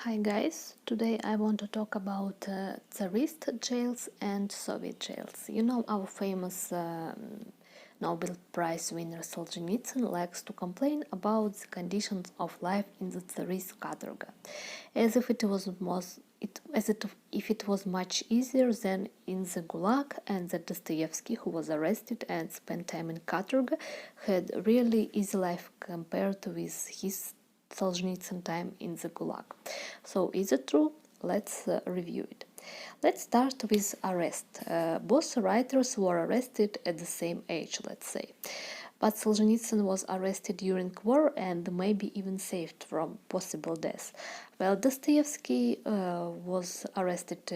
Hi guys, today I want to talk about tsarist jails and Soviet jails. You know, our famous Nobel Prize winner Solzhenitsyn likes to complain about the conditions of life in the tsarist Katorga, as if it was much easier than in the Gulag, and that Dostoevsky, who was arrested and spent time in Katorga, had really easy life compared with his Solzhenitsyn time in the Gulag. So is it true? Let's review it. Let's start with arrest. Both writers were arrested at the same age, let's say. But Solzhenitsyn was arrested during war and maybe even saved from possible death, while Dostoevsky was arrested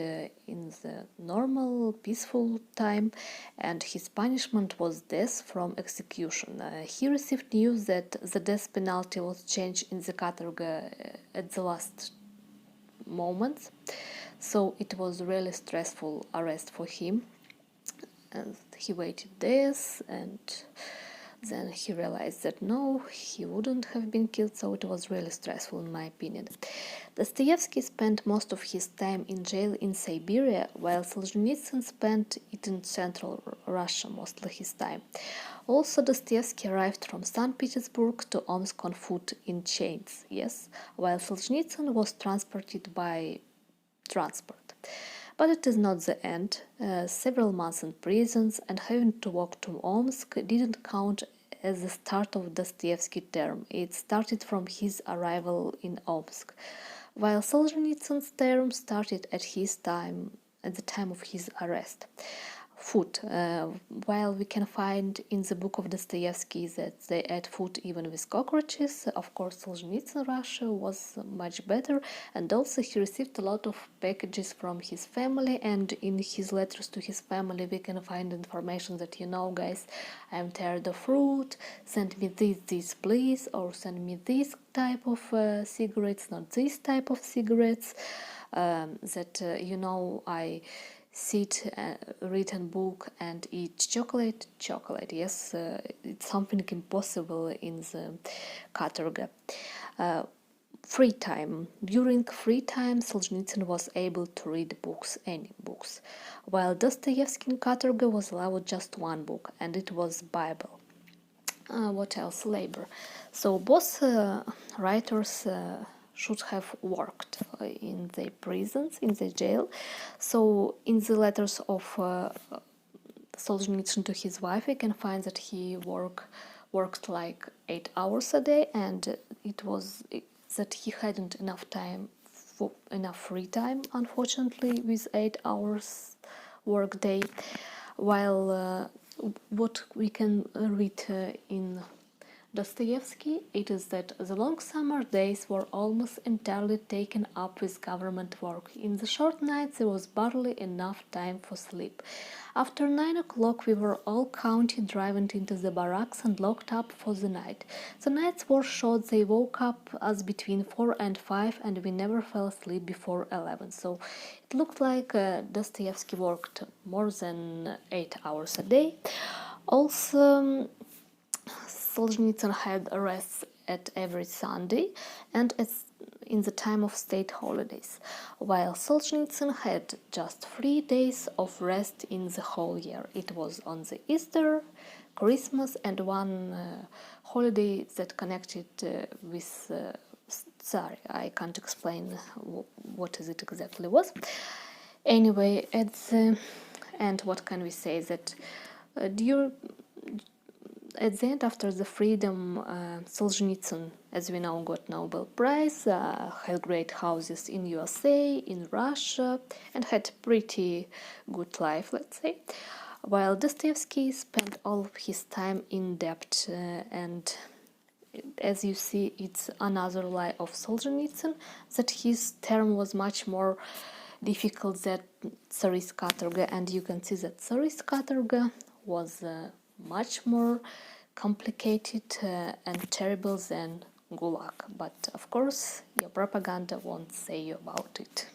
in the normal, peaceful time, and his punishment was death from execution. He received news that the death penalty was changed in the Katorga at the last moments, so it was really stressful arrest for him, and he waited days, and then he realized that no, he wouldn't have been killed, so it was really stressful in my opinion. Dostoevsky spent most of his time in jail in Siberia, while Solzhenitsyn spent it in central Russia mostly his time. Also, Dostoevsky arrived from St. Petersburg to Omsk on foot in chains, yes, while Solzhenitsyn was transported by transport. But it is not the end. Several months in prisons and having to walk to Omsk didn't count as the start of Dostoevsky's term. It started from his arrival in Omsk, while Solzhenitsyn's term started at the time of his arrest. Food. While we can find in the book of Dostoevsky that they ate food even with cockroaches, of course Solzhenitsyn Russia was much better, and also he received a lot of packages from his family, and in his letters to his family we can find information that, you know guys, I'm tired of fruit, send me this please, or send me this type of cigarettes, not this type of cigarettes, I sit, read a book and eat chocolate. Yes, it's something impossible in the Katorga. Free time. During free time, Solzhenitsyn was able to read books, any books, while Dostoevsky in Katorga was allowed just one book, and it was Bible. What else? Labor. So both writers should have worked in the prisons, in the jail. So in the letters of Solzhenitsyn to his wife, we can find that he worked like 8 hours a day, and it was that he hadn't enough time for enough free time, unfortunately, with 8 hours work day. While what we can read in Dostoevsky, it is that the long summer days were almost entirely taken up with government work. In the short nights there was barely enough time for sleep. After 9 o'clock we were all counted, driven into the barracks and locked up for the night. The nights were short, they woke up us between 4 and 5, and we never fell asleep before 11. So it looked like Dostoevsky worked more than 8 hours a day. Also, Solzhenitsyn had arrests at every Sunday and in the time of state holidays, while Solzhenitsyn had just 3 days of rest in the whole year. It was on the Easter, Christmas, and one holiday that connected with Tsar. I can't explain what is it exactly was. Anyway, at the end, what can we say? That at the end, after the freedom, Solzhenitsyn, as we know, got Nobel Prize, had great houses in USA, in Russia, and had pretty good life, let's say. While Dostoevsky spent all of his time in debt, and as you see, it's another lie of Solzhenitsyn, that his term was much more difficult than tsarist Katorga, and you can see that tsarist Katorga was much more complicated and terrible than Gulag, but of course your propaganda won't say you about it.